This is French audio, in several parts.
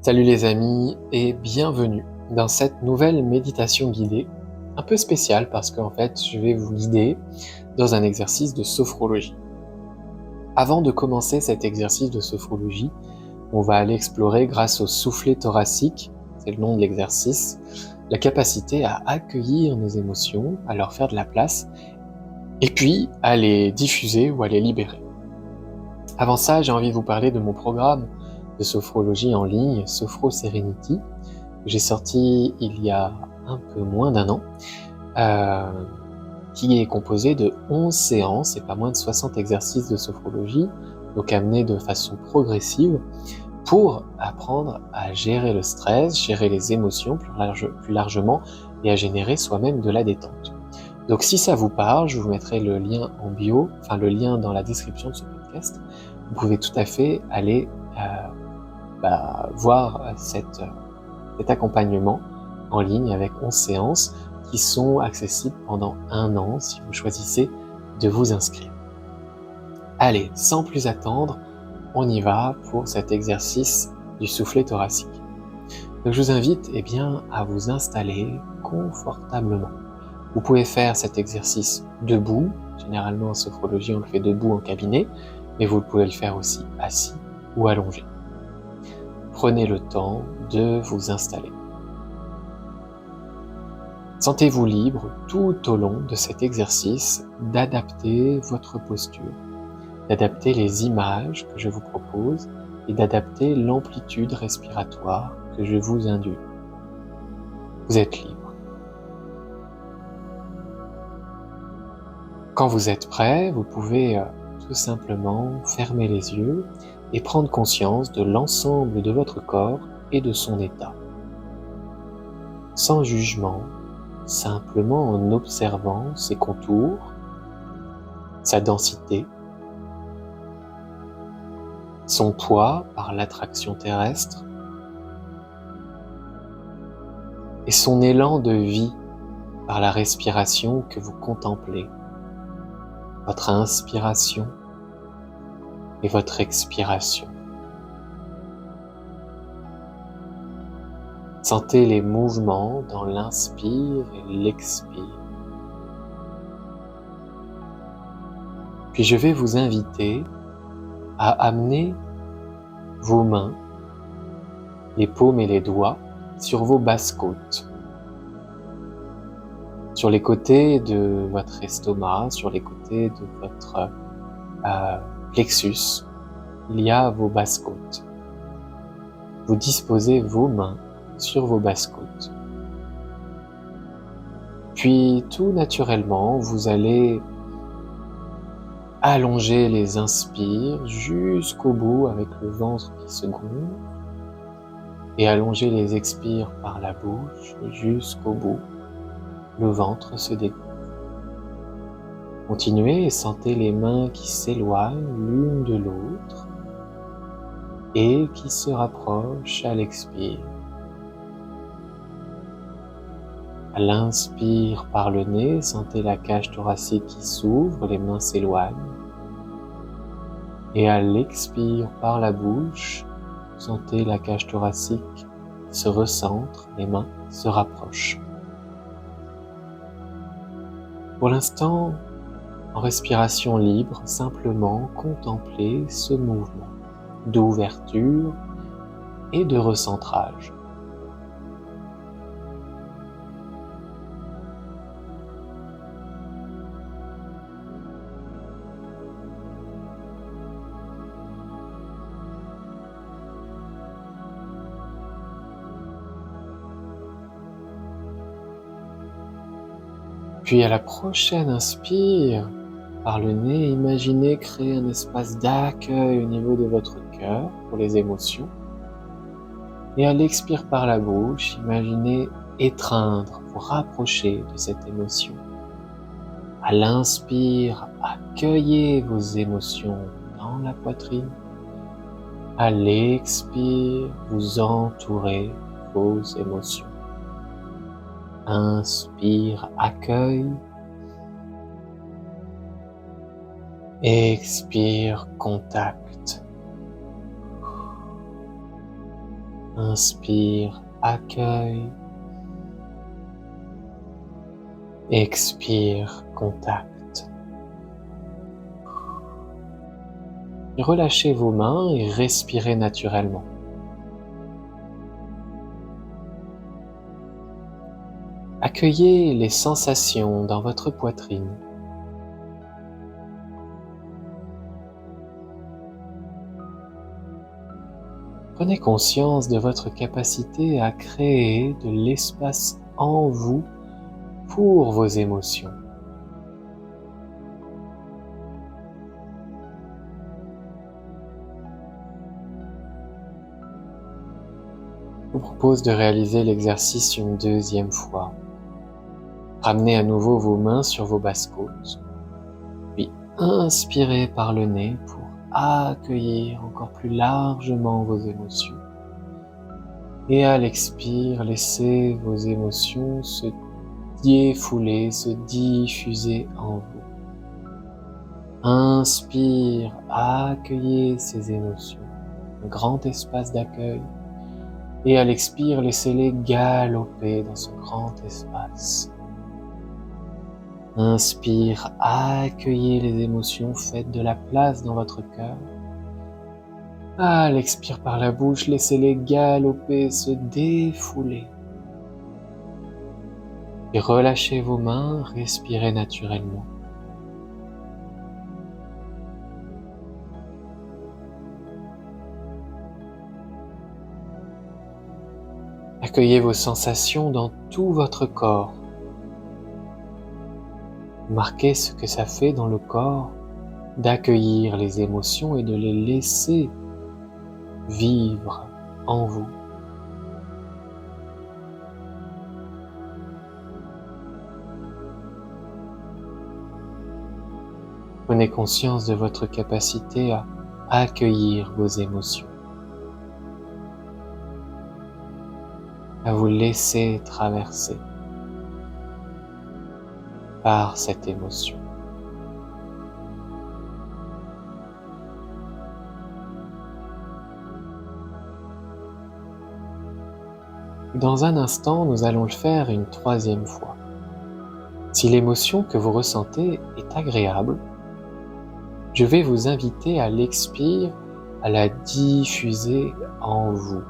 Salut les amis et bienvenue dans cette nouvelle méditation guidée, un peu spéciale parce qu'en fait je vais vous guider dans un exercice de sophrologie. Avant de commencer cet exercice de sophrologie, on va aller explorer grâce au soufflet thoracique, c'est le nom de l'exercice, la capacité à accueillir nos émotions, à leur faire de la place et puis à les diffuser ou à les libérer. Avant ça, j'ai envie de vous parler de mon programme de sophrologie en ligne, Sophro Serenity, que j'ai sorti il y a un peu moins d'un an, qui est composé de 11 séances et pas moins de 60 exercices de sophrologie, donc amenés de façon progressive pour apprendre à gérer le stress, gérer les émotions plus largement et à générer soi-même de la détente. Donc si ça vous parle, je vous mettrai le lien en bio, enfin le lien dans la description de ce podcast. Vous pouvez tout à fait aller voir cet accompagnement en ligne avec 11 séances qui sont accessibles pendant 1 an si vous choisissez de vous inscrire. Allez, sans plus attendre, on y va pour cet exercice du soufflet thoracique. Donc je vous invite à vous installer confortablement. Vous pouvez faire cet exercice debout, généralement en sophrologie on le fait debout en cabinet, mais vous pouvez le faire aussi assis ou allongé. Prenez le temps de vous installer. Sentez-vous libre tout au long de cet exercice d'adapter votre posture, d'adapter les images que je vous propose et d'adapter l'amplitude respiratoire que je vous induis. Vous êtes libre. Quand vous êtes prêt, vous pouvez tout simplement fermer les yeux et prendre conscience de l'ensemble de votre corps et de son état. Sans jugement, simplement en observant ses contours, sa densité, son poids par l'attraction terrestre et son élan de vie par la respiration que vous contemplez, votre inspiration et votre expiration. Sentez les mouvements dans l'inspire et l'expire. Puis je vais vous inviter à amener vos mains, les paumes et les doigts, sur vos basses-côtes, sur les côtés de votre estomac, sur les côtés de votre plexus, il y a vos basses-côtes. Vous disposez vos mains sur vos basses-côtes. Puis tout naturellement, vous allez allonger les inspires jusqu'au bout avec le ventre qui se gonfle et allonger les expires par la bouche jusqu'au bout. Le ventre se dégonfle. Continuez et sentez les mains qui s'éloignent l'une de l'autre et qui se rapprochent à l'expire. À l'inspire par le nez, sentez la cage thoracique qui s'ouvre, les mains s'éloignent. Et à l'expire par la bouche, sentez la cage thoracique qui se recentre, les mains se rapprochent. Pour l'instant, en respiration libre, simplement contemplez ce mouvement d'ouverture et de recentrage. Puis à la prochaine inspire, par le nez, imaginez créer un espace d'accueil au niveau de votre cœur pour les émotions. Et à l'expire par la bouche, imaginez étreindre, vous rapprocher de cette émotion. À l'inspire, accueillez vos émotions dans la poitrine. À l'expire, vous entourez vos émotions. Inspire, accueille. Expire, contact. Inspire, accueil. Expire, contact. Et relâchez vos mains et respirez naturellement. Accueillez les sensations dans votre poitrine. Prenez conscience de votre capacité à créer de l'espace en vous pour vos émotions. Je vous propose de réaliser l'exercice une deuxième fois. Ramenez à nouveau vos mains sur vos basses-côtes, puis inspirez par le nez pour accueillir encore plus largement vos émotions. Et à l'expire, laissez vos émotions se défouler, se diffuser en vous. Inspire, accueillez ces émotions, un grand espace d'accueil. Et à l'expire, laissez-les galoper dans ce grand espace. Inspire, accueillez les émotions, faites de la place dans votre cœur. À l'expire par la bouche, laissez-les galoper, se défouler. Et relâchez vos mains, respirez naturellement. Accueillez vos sensations dans tout votre corps. Marquez ce que ça fait dans le corps d'accueillir les émotions et de les laisser vivre en vous. Prenez conscience de votre capacité à accueillir vos émotions, à vous laisser traverser par cette émotion. Dans un instant, nous allons le faire une troisième fois. Si l'émotion que vous ressentez est agréable, je vais vous inviter à l'expire, à la diffuser en vous.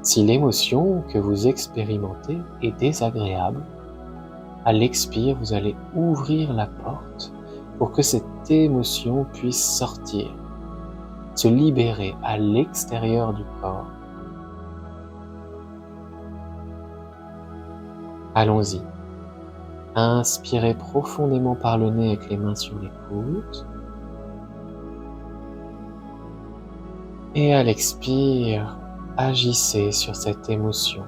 Si l'émotion que vous expérimentez est désagréable, à l'expire, vous allez ouvrir la porte pour que cette émotion puisse sortir, se libérer à l'extérieur du corps. Allons-y. Inspirez profondément par le nez avec les mains sur les coudes. Et à l'expire, agissez sur cette émotion.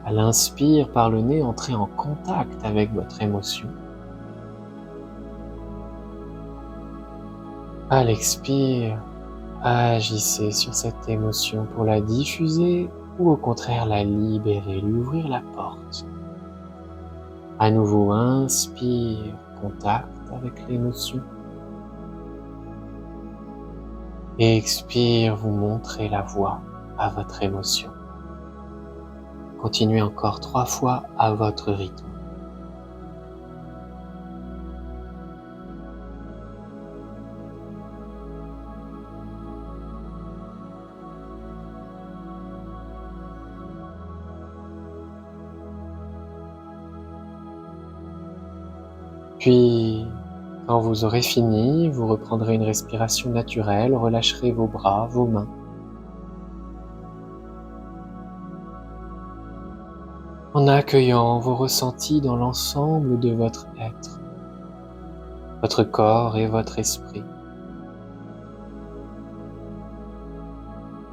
À l'inspire par le nez, entrez en contact avec votre émotion. À l'expire, agissez sur cette émotion pour la diffuser ou au contraire la libérer, lui ouvrir la porte. À nouveau, inspire, contact avec l'émotion. Et expire, vous montrez la voie à votre émotion. Continuez encore 3 fois à votre rythme. Puis, quand vous aurez fini, vous reprendrez une respiration naturelle, relâcherez vos bras, vos mains. En accueillant vos ressentis dans l'ensemble de votre être, votre corps et votre esprit.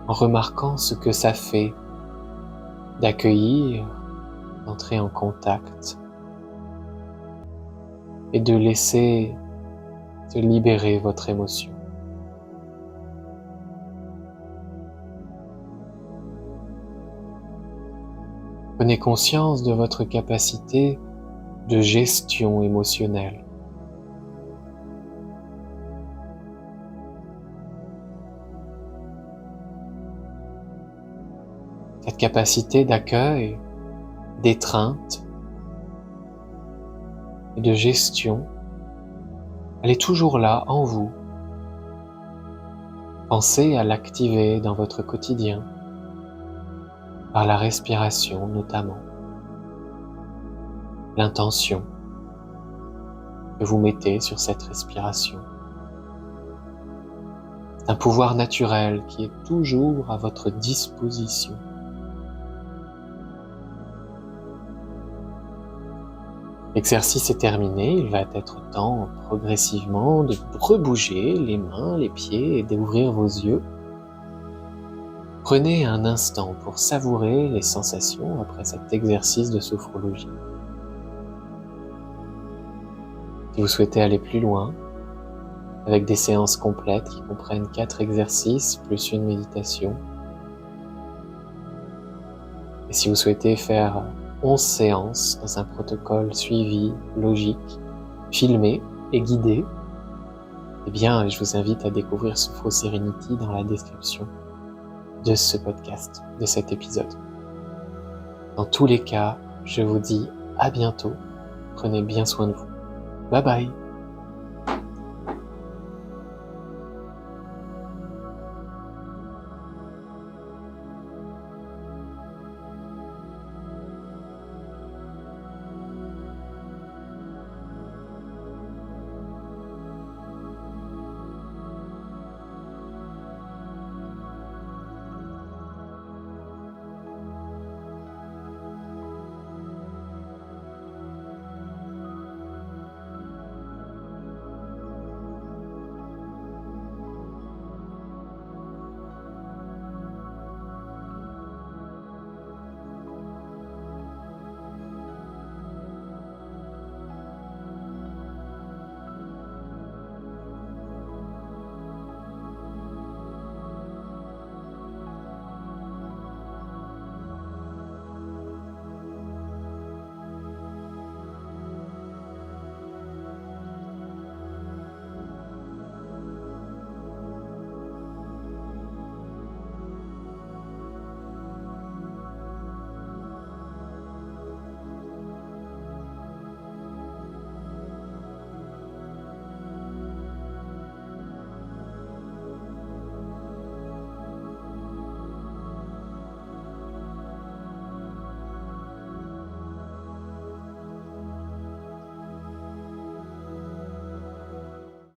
En remarquant ce que ça fait d'accueillir, d'entrer en contact et de laisser se libérer votre émotion. Prenez conscience de votre capacité de gestion émotionnelle. Cette capacité d'accueil, d'étreinte et de gestion, elle est toujours là en vous. Pensez à l'activer dans votre quotidien, par la respiration notamment, l'intention que vous mettez sur cette respiration. C'est un pouvoir naturel qui est toujours à votre disposition. L'exercice est terminé, il va être temps progressivement de rebouger les mains, les pieds et d'ouvrir vos yeux. Prenez un instant pour savourer les sensations après cet exercice de sophrologie. Si vous souhaitez aller plus loin, avec des séances complètes qui comprennent 4 exercices plus une méditation, et si vous souhaitez faire 11 séances dans un protocole suivi, logique, filmé et guidé, eh bien, je vous invite à découvrir Sophro Serenity dans la description de ce podcast, de cet épisode. Dans tous les cas, je vous dis à bientôt. Prenez bien soin de vous. Bye bye.